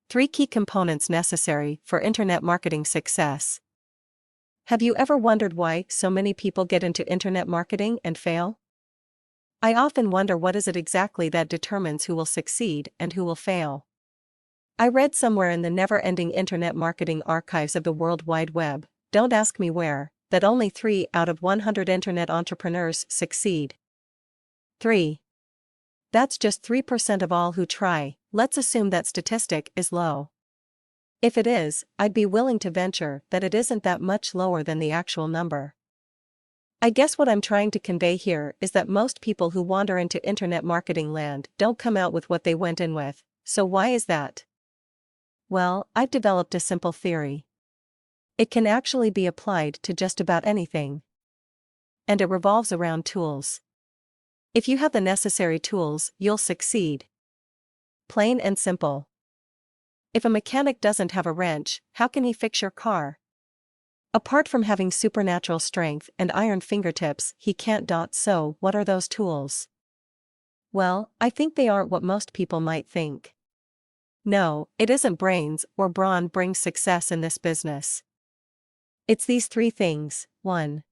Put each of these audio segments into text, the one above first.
3 key components necessary for internet marketing success. Have you ever wondered why so many people get into internet marketing and fail? I often wonder, what is it exactly that determines who will succeed and who will fail? I read somewhere in the never-ending internet marketing archives of the World Wide Web, don't ask me where, that only 3 out of 100 internet entrepreneurs succeed. 3. That's just 3% of all who try. Let's assume that statistic is low. If it is, I'd be willing to venture that it isn't that much lower than the actual number. I guess what I'm trying to convey here is that most people who wander into internet marketing land don't come out with what they went in with. So why is that? Well, I've developed a simple theory. It can actually be applied to just about anything. And it revolves around tools. If you have the necessary tools, you'll succeed. Plain and simple. If a mechanic doesn't have a wrench, how can he fix your car? Apart from having supernatural strength and iron fingertips, he can't. So, what are those tools? Well, I think they aren't what most people might think. No, it isn't brains or brawn brings success in this business. It's these 3 things. 1.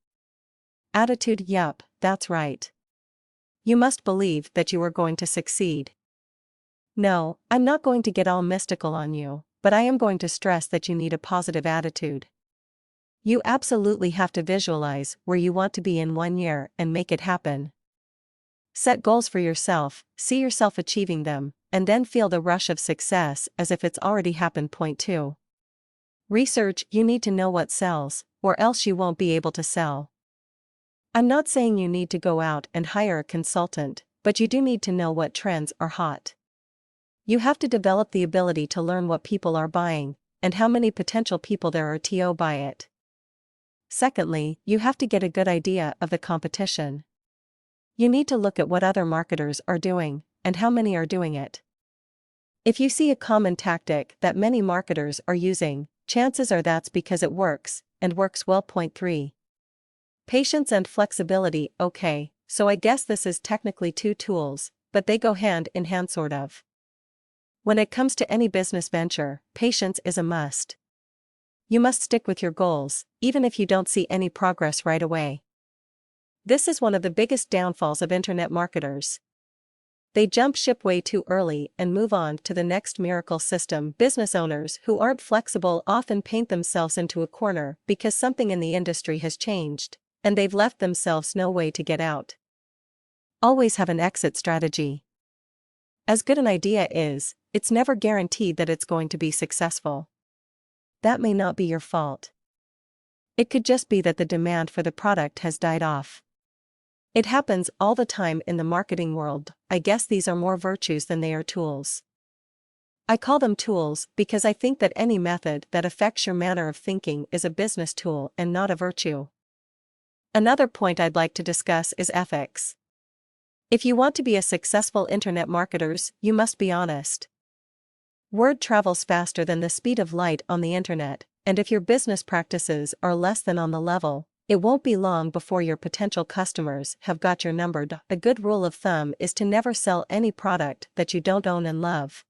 Attitude. Yup, that's right. You must believe that you are going to succeed. No, I'm not going to get all mystical on you, but I am going to stress that you need a positive attitude. You absolutely have to visualize where you want to be in 1 year and make it happen. Set goals for yourself, see yourself achieving them, and then feel the rush of success as if it's already happened. Point 2. Research. You need to know what sells, or else you won't be able to sell. I'm not saying you need to go out and hire a consultant, but you do need to know what trends are hot. You have to develop the ability to learn what people are buying, and how many potential people there are to buy it. Secondly, you have to get a good idea of the competition. You need to look at what other marketers are doing, and how many are doing it. If you see a common tactic that many marketers are using, chances are that's because it works, and works well. Point 3. Patience and flexibility. Okay, so I guess this is technically 2 tools, but they go hand in hand sort of. When it comes to any business venture, patience is a must. You must stick with your goals, even if you don't see any progress right away. This is one of the biggest downfalls of internet marketers. They jump ship way too early and move on to the next miracle system. Business owners who aren't flexible often paint themselves into a corner because something in the industry has changed, and they've left themselves no way to get out. Always have an exit strategy. As good an idea is, it's never guaranteed that it's going to be successful. That may not be your fault. It could just be that the demand for the product has died off. It happens all the time in the marketing world. I guess these are more virtues than they are tools. I call them tools because I think that any method that affects your manner of thinking is a business tool and not a virtue. Another point I'd like to discuss is ethics. If you want to be a successful internet marketer, you must be honest. Word travels faster than the speed of light on the internet, and if your business practices are less than on the level, it won't be long before your potential customers have got your number. A good rule of thumb is to never sell any product that you don't own and love.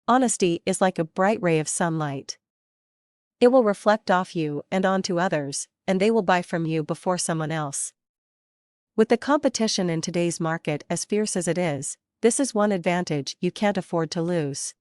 Honesty is like a bright ray of sunlight. It will reflect off you and onto others, and they will buy from you before someone else. With the competition in today's market as fierce as it is, this is one advantage you can't afford to lose.